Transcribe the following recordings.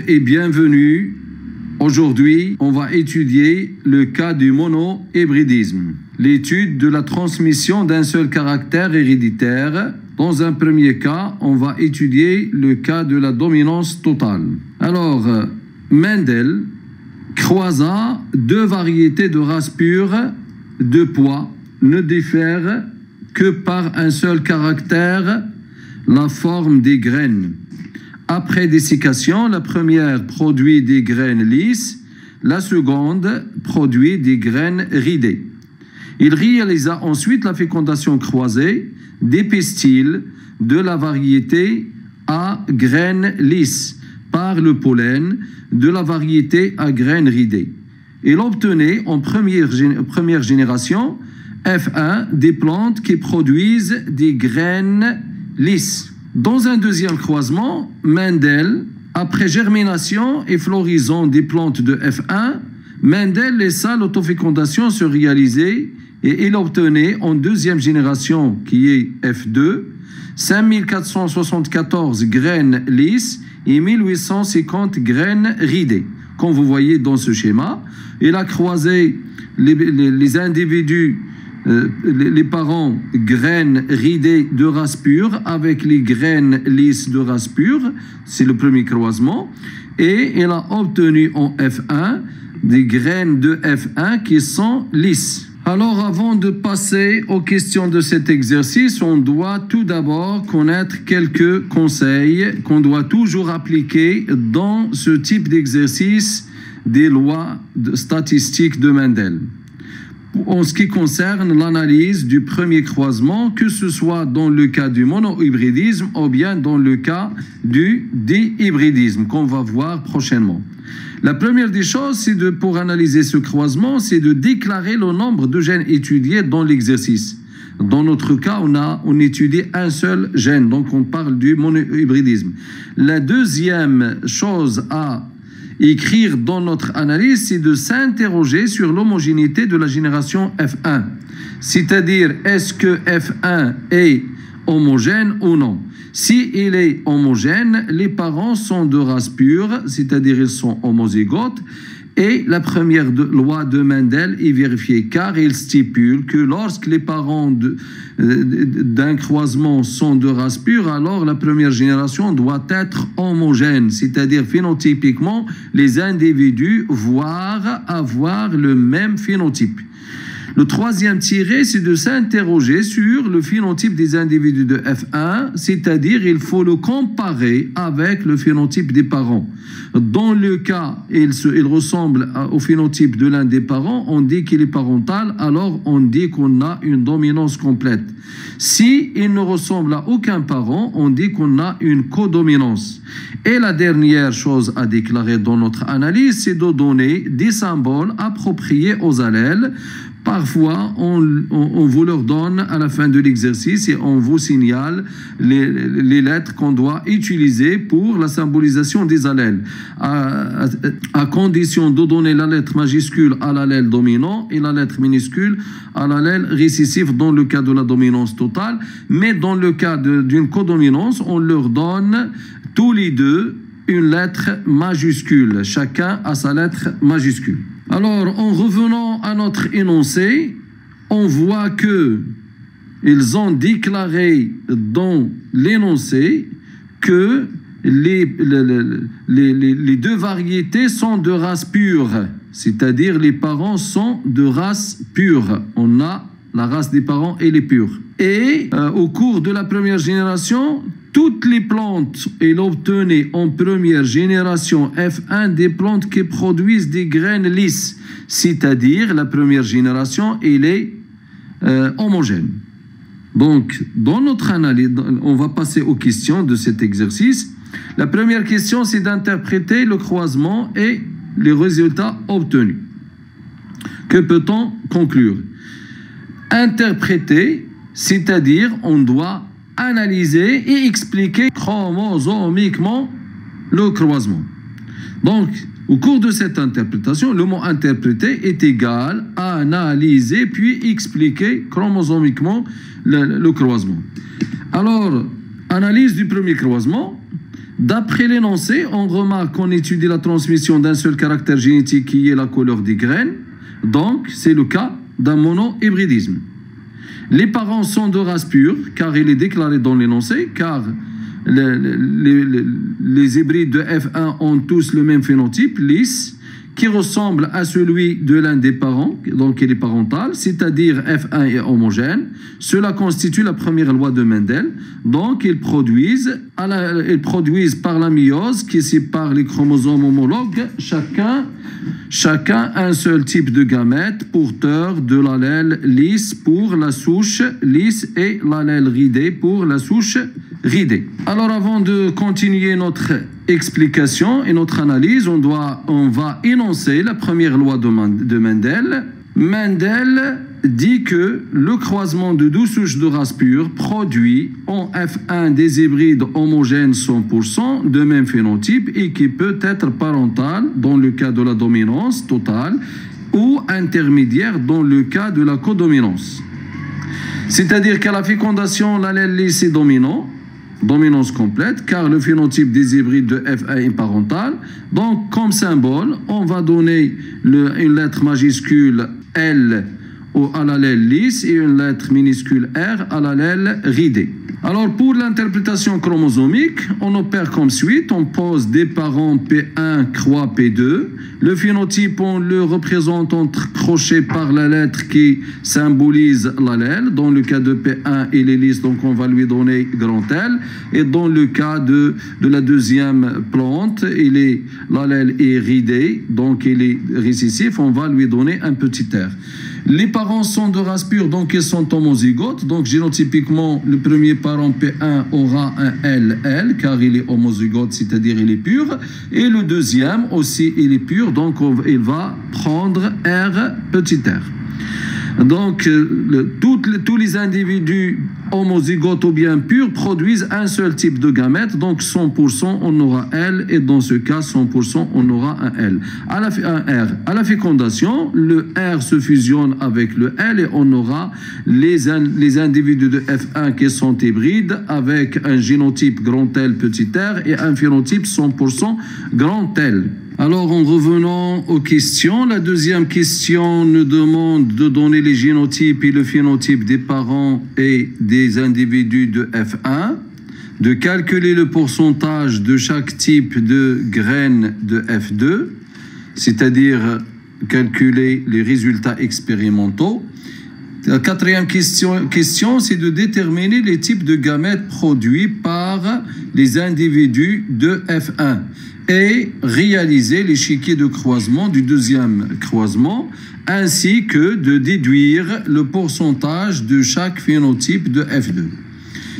Bonjour et bienvenue. Aujourd'hui, on va étudier le cas du monohybridisme, l'étude de la transmission d'un seul caractère héréditaire. Dans un premier cas, on va étudier le cas de la dominance totale. Alors, Mendel croisa deux variétés de race pure de pois, ne diffèrent que par un seul caractère, la forme des graines. Après dessiccation, la première produit des graines lisses, la seconde produit des graines ridées. Il réalisa ensuite la fécondation croisée des pistils de la variété à graines lisses par le pollen de la variété à graines ridées. Il obtenait en première génération F1 des plantes qui produisent des graines lisses. Dans un deuxième croisement, Mendel, après germination et floraison des plantes de F1, Mendel laissa l'autofécondation se réaliser et il obtenait en deuxième génération, qui est F2, 5474 graines lisses et 1850 graines ridées. Comme vous voyez dans ce schéma, il a croisé les individus, les parents graines ridées de race pure avec les graines lisses de race pure, c'est le premier croisement, et il a obtenu en F1 des graines de F1 qui sont lisses. Alors, avant de passer aux questions de cet exercice, on doit tout d'abord connaître quelques conseils qu'on doit toujours appliquer dans ce type d'exercice des lois statistiques de Mendel. En ce qui concerne l'analyse du premier croisement, que ce soit dans le cas du monohybridisme ou bien dans le cas du dihybridisme, qu'on va voir prochainement. La première des choses, c'est pour analyser ce croisement, c'est de déclarer le nombre de gènes étudiés dans l'exercice. Dans notre cas, on étudie un seul gène, donc on parle du monohybridisme. La deuxième chose à écrire dans notre analyse, c'est de s'interroger sur l'homogénéité de la génération F1. C'est-à-dire, est-ce que F1 est homogène ou non? Si il est homogène, les parents sont de race pure, c'est-à-dire ils sont homozygotes. Et la première loi de Mendel est vérifiée car il stipule que lorsque les parents d'un croisement sont de race pure, alors la première génération doit être homogène, c'est-à-dire phénotypiquement, les individus voient avoir le même phénotype. Le troisième tiré, c'est de s'interroger sur le phénotype des individus de F1, c'est-à-dire il faut le comparer avec le phénotype des parents. Dans le cas, il ressemble au phénotype de l'un des parents, on dit qu'il est parental, alors on dit qu'on a une dominance complète. Si il ne ressemble à aucun parent, on dit qu'on a une codominance. Et la dernière chose à déclarer dans notre analyse, c'est de donner des symboles appropriés aux allèles. Parfois, on vous leur donne à la fin de l'exercice et on vous signale les lettres qu'on doit utiliser pour la symbolisation des allèles, à condition de donner la lettre majuscule à l'allèle dominant et la lettre minuscule à l'allèle récessif dans le cas de la dominance totale. Mais dans le cas d'une codominance, on leur donne tous les deux une lettre majuscule. Chacun a sa lettre majuscule. Alors, en revenant à notre énoncé, on voit que ils ont déclaré dans l'énoncé que les deux variétés sont de race pure, c'est-à-dire les parents sont de race pure. On a la race des parents et les purs. Et au cours de la première génération, toutes les plantes, il obtenait en première génération F1 des plantes qui produisent des graines lisses, c'est-à-dire la première génération, elle est homogène. Donc, dans notre analyse, on va passer aux questions de cet exercice. La première question, c'est d'interpréter le croisement et les résultats obtenus. Que peut-on conclure? Interpréter, c'est-à-dire on doit analyser et expliquer chromosomiquement le croisement. Donc, au cours de cette interprétation, le mot interpréter est égal à analyser puis expliquer chromosomiquement le croisement. Alors, analyse du premier croisement. D'après l'énoncé, on remarque qu'on étudie la transmission d'un seul caractère génétique qui est la couleur des graines. Donc, c'est le cas d'un monohybridisme. Les parents sont de race pure, car il est déclaré dans l'énoncé, car les hybrides de F1 ont tous le même phénotype, lisse, qui ressemble à celui de l'un des parents, donc il est parental, c'est-à-dire F1 est homogène. Cela constitue la première loi de Mendel. Donc, ils produisent par la méiose qui sépare les chromosomes homologues, chacun un seul type de gamète porteur de l'allèle lisse pour la souche lisse et l'allèle ridé pour la souche ridée. Alors, avant de continuer notre explication et notre analyse, on va énoncer la première loi de Mendel. Mendel dit que le croisement de 12 souches de race pure produit en F1 des hybrides homogènes 100% de même phénotype et qui peut être parental dans le cas de la dominance totale ou intermédiaire dans le cas de la codominance. C'est-à-dire qu'à la fécondation, l'allèle lisse est dominant, dominance complète, car le phénotype des hybrides de F1 est parental. Donc, comme symbole, on va donner une lettre majuscule L à l'allèle lisse et une lettre minuscule R à l'allèle ridé. Alors, pour l'interprétation chromosomique, on opère comme suit. On pose des parents P1 croix P2. Le phénotype, on le représente entre crochets par la lettre qui symbolise l'allèle. Dans le cas de P1, il est lisse, donc on va lui donner grand L. Et dans le cas de la deuxième plante, l'allèle est ridé, donc il est récessif, on va lui donner un petit R. Les parents sont de race pure, donc ils sont homozygotes. Donc génotypiquement, le premier parent P1 aura un LL, car il est homozygote, c'est-à-dire il est pur. Et le deuxième aussi, il est pur, donc il va prendre R petit r. Donc, tous les individus homozygotes ou bien purs produisent un seul type de gamète. Donc, 100% on aura L et dans ce cas, 100% on aura un L. Un R. À la fécondation, le R se fusionne avec le L et on aura les individus de F1 qui sont hybrides avec un génotype grand L petit r et un phénotype 100% grand L. Alors, en revenant aux questions, la deuxième question nous demande de donner les génotypes et le phénotype des parents et des individus de F1, de calculer le pourcentage de chaque type de graines de F2, c'est-à-dire calculer les résultats expérimentaux. La quatrième question, c'est de déterminer les types de gamètes produits par les individus de F1 et réaliser l'échiquier de croisement du deuxième croisement, ainsi que de déduire le pourcentage de chaque phénotype de F2.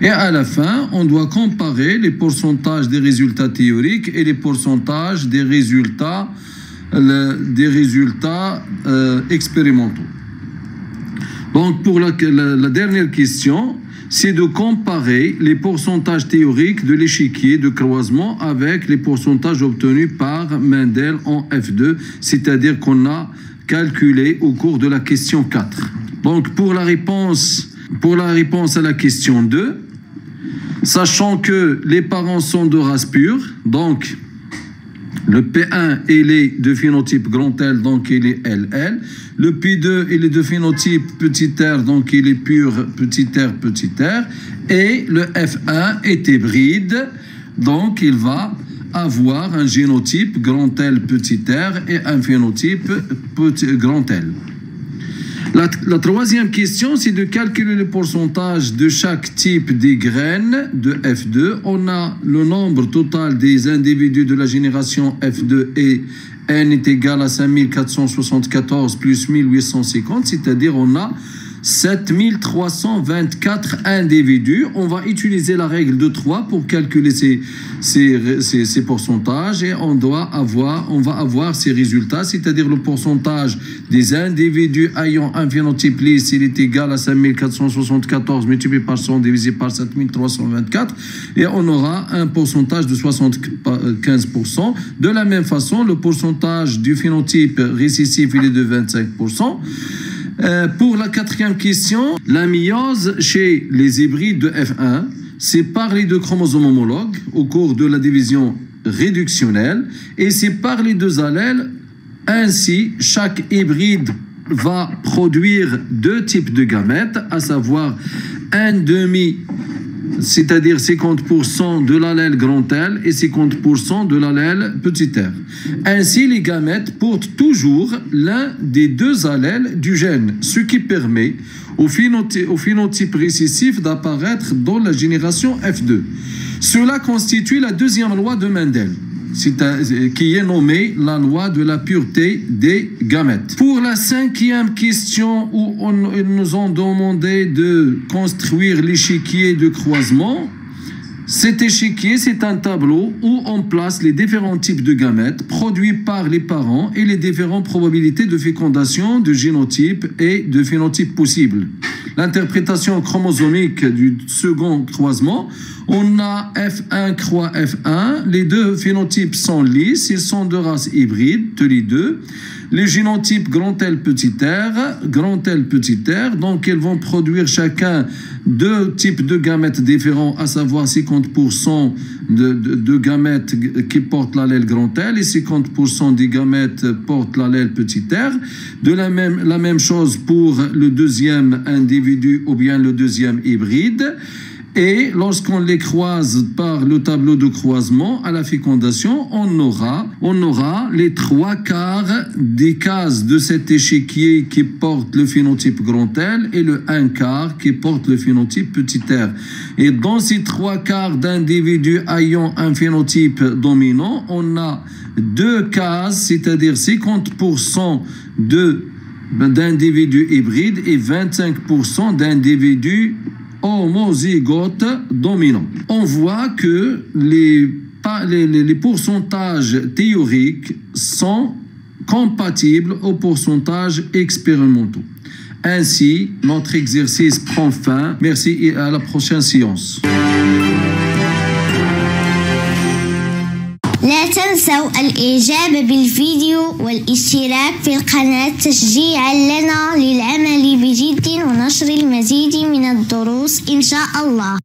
Et à la fin, on doit comparer les pourcentages des résultats théoriques et les pourcentages des résultats expérimentaux. Donc, pour la dernière question, c'est de comparer les pourcentages théoriques de l'échiquier de croisement avec les pourcentages obtenus par Mendel en F2, c'est-à-dire qu'on a calculé au cours de la question 4. Donc, pour la réponse à la question 2, sachant que les parents sont de race pure, donc le P1, il est de phénotype grand L, donc il est LL. Le P2, il est de phénotype petit r, donc il est pur petit r. Et le F1 est hybride, donc il va avoir un génotype grand L petit r et un phénotype grand L. La troisième question, c'est de calculer le pourcentage de chaque type des graines de F2. On a le nombre total des individus de la génération F2 et N est égal à 5474 plus 1850, c'est-à-dire on a 7324 individus. On va utiliser la règle de 3 pour calculer ces pourcentages et on va avoir ces résultats, c'est-à-dire le pourcentage des individus ayant un phénotype lisse, il est égal à 5474 multiplié par 100 divisé par 7324 et on aura un pourcentage de 75%. De la même façon, le pourcentage du phénotype récessif, il est de 25%. Pour la quatrième question, la méiose chez les hybrides de F1 c'est par les deux chromosomes homologues au cours de la division réductionnelle et c'est par les deux allèles. Ainsi, chaque hybride va produire deux types de gamètes, à savoir un demi, c'est-à-dire 50% de l'allèle grand L et 50% de l'allèle petit r. Ainsi, les gamètes portent toujours l'un des deux allèles du gène, ce qui permet au phénotype récessif d'apparaître dans la génération F2. Cela constitue la deuxième loi de Mendel, qui est nommée la loi de la pureté des gamètes. Pour la cinquième question, où ils nous ont demandé de construire l'échiquier de croisement, cet échiquier, c'est un tableau où on place les différents types de gamètes produits par les parents et les différentes probabilités de fécondation, de génotype et de phénotype possibles. L'interprétation chromosomique du second croisement, on a F1 croix F1, les deux phénotypes sont lisses, ils sont de race hybride, tous les deux. Les génotypes grand L petit r, donc ils vont produire chacun deux types de gamètes différents, à savoir 50% de gamètes qui portent l'allèle grand L et 50% des gamètes portent l'allèle petit r. La même chose pour le deuxième individu ou bien le deuxième hybride. Et lorsqu'on les croise par le tableau de croisement à la fécondation, on aura les trois quarts des cases de cet échiquier qui porte le phénotype grand L et le un quart qui porte le phénotype petit r. Et dans ces trois quarts d'individus ayant un phénotype dominant, on a deux cases, c'est-à-dire 50% d'individus hybrides et 25% d'individus homozygote dominant. On voit que les pourcentages théoriques sont compatibles aux pourcentages expérimentaux. Ainsi, notre exercice prend fin. Merci et à la prochaine séance. لا تنسوا الإعجاب بالفيديو والاشتراك في القناة تشجيعا لنا للعمل بجد ونشر المزيد من الدروس إن شاء الله.